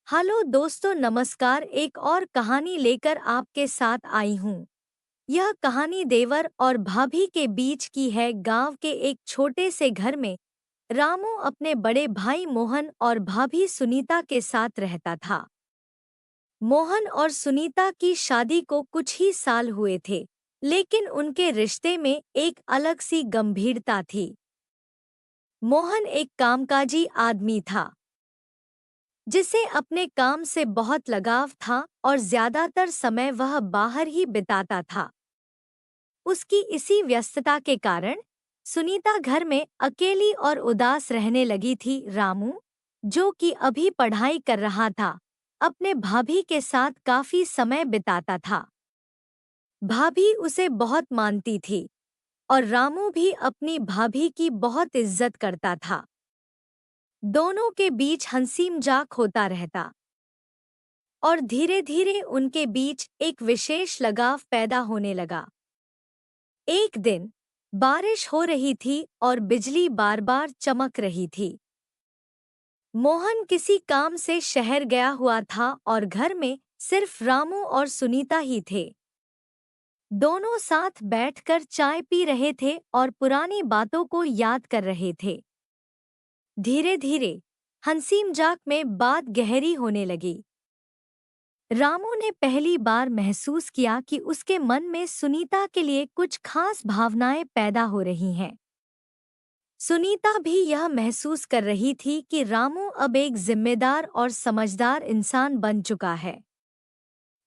Hello दोस्तों, नमस्कार। एक और कहानी लेकर आपके साथ आई हूँ। यह कहानी देवर और भाभी के बीच की है। गांव के एक छोटे से घर में रामू अपने बड़े भाई मोहन और भाभी सुनीता के साथ रहता था। मोहन और सुनीता की शादी को कुछ ही साल हुए थे, लेकिन उनके रिश्ते में एक अलग सी गंभीरता थी। मोहन एक कामकाजी आदमी था जिसे अपने काम से बहुत लगाव था और ज्यादातर समय वह बाहर ही बिताता था। उसकी इसी व्यस्तता के कारण सुनीता घर में अकेली और उदास रहने लगी थी। रामू, जो कि अभी पढ़ाई कर रहा था, अपने भाभी के साथ काफी समय बिताता था। भाभी उसे बहुत मानती थी और रामू भी अपनी भाभी की बहुत इज्जत करता था। दोनों के बीच हंसी मजाक होता रहता और धीरे धीरे उनके बीच एक विशेष लगाव पैदा होने लगा। एक दिन बारिश हो रही थी और बिजली बार बार चमक रही थी। मोहन किसी काम से शहर गया हुआ था और घर में सिर्फ रामू और सुनीता ही थे। दोनों साथ बैठकर चाय पी रहे थे और पुरानी बातों को याद कर रहे थे। धीरे धीरे हंसी मजाक में बात गहरी होने लगी। रामू ने पहली बार महसूस किया कि उसके मन में सुनीता के लिए कुछ खास भावनाएं पैदा हो रही हैं। सुनीता भी यह महसूस कर रही थी कि रामू अब एक जिम्मेदार और समझदार इंसान बन चुका है।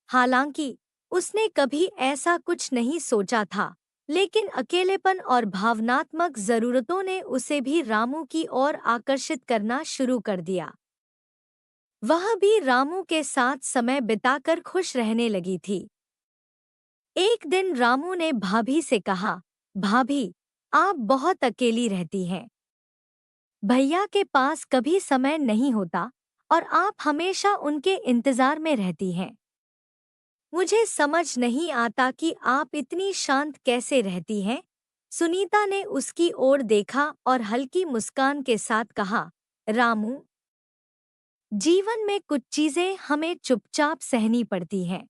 हालांकि उसने कभी ऐसा कुछ नहीं सोचा था, लेकिन अकेलेपन और भावनात्मक जरूरतों ने उसे भी रामू की ओर आकर्षित करना शुरू कर दिया। वह भी रामू के साथ समय बिताकर खुश रहने लगी थी। एक दिन रामू ने भाभी से कहा, भाभी, आप बहुत अकेली रहती हैं। भैया के पास कभी समय नहीं होता और आप हमेशा उनके इंतजार में रहती हैं। मुझे समझ नहीं आता कि आप इतनी शांत कैसे रहती हैं। सुनीता ने उसकी ओर देखा और हल्की मुस्कान के साथ कहा, रामू, जीवन में कुछ चीजें हमें चुपचाप सहनी पड़ती हैं।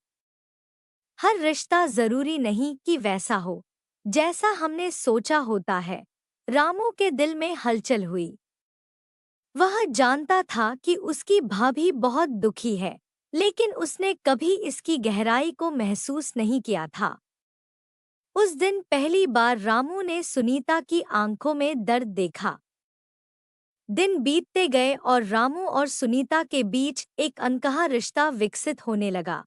हर रिश्ता जरूरी नहीं कि वैसा हो जैसा हमने सोचा होता है। रामू के दिल में हलचल हुई। वह जानता था कि उसकी भाभी बहुत दुखी है, लेकिन उसने कभी इसकी गहराई को महसूस नहीं किया था। उस दिन पहली बार रामू ने सुनीता की आंखों में दर्द देखा। दिन बीतते गए और रामू और सुनीता के बीच एक अनकहा रिश्ता विकसित होने लगा।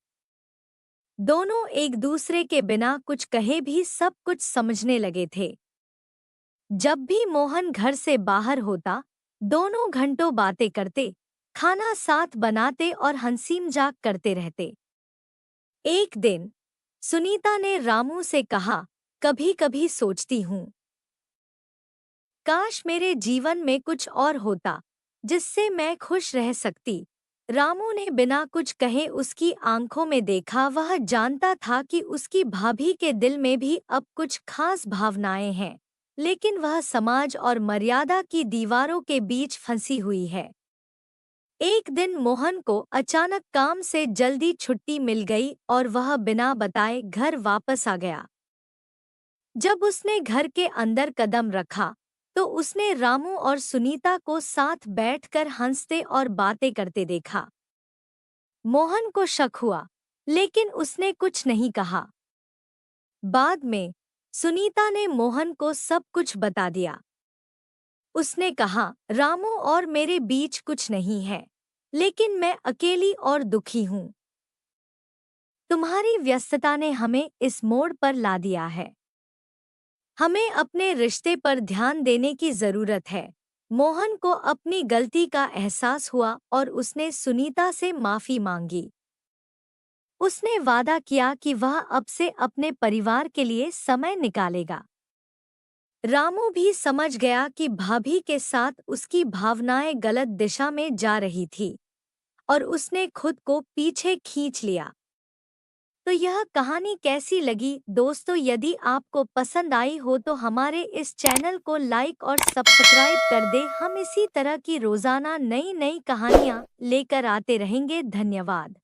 दोनों एक दूसरे के बिना कुछ कहे भी सब कुछ समझने लगे थे। जब भी मोहन घर से बाहर होता, दोनों घंटों बातें करते, खाना साथ बनाते और हंसी मजाक करते रहते। एक दिन सुनीता ने रामू से कहा, कभी कभी सोचती हूँ, काश मेरे जीवन में कुछ और होता जिससे मैं खुश रह सकती। रामू ने बिना कुछ कहे उसकी आंखों में देखा। वह जानता था कि उसकी भाभी के दिल में भी अब कुछ खास भावनाएं हैं, लेकिन वह समाज और मर्यादा की दीवारों के बीच फंसी हुई है। एक दिन मोहन को अचानक काम से जल्दी छुट्टी मिल गई और वह बिना बताए घर वापस आ गया। जब उसने घर के अंदर कदम रखा, तो उसने रामू और सुनीता को साथ बैठकर हंसते और बातें करते देखा। मोहन को शक हुआ, लेकिन उसने कुछ नहीं कहा। बाद में सुनीता ने मोहन को सब कुछ बता दिया। उसने कहा, रामू और मेरे बीच कुछ नहीं है, लेकिन मैं अकेली और दुखी हूँ। तुम्हारी व्यस्तता ने हमें इस मोड़ पर ला दिया है। हमें अपने रिश्ते पर ध्यान देने की जरूरत है। मोहन को अपनी गलती का एहसास हुआ और उसने सुनीता से माफी मांगी। उसने वादा किया कि वह अब से अपने परिवार के लिए समय निकालेगा। रामू भी समझ गया कि भाभी के साथ उसकी भावनाएं गलत दिशा में जा रही थी और उसने खुद को पीछे खींच लिया। तो यह कहानी कैसी लगी दोस्तों? यदि आपको पसंद आई हो तो हमारे इस चैनल को लाइक और सब्सक्राइब कर दे। हम इसी तरह की रोजाना नई नई कहानियाँ लेकर आते रहेंगे। धन्यवाद।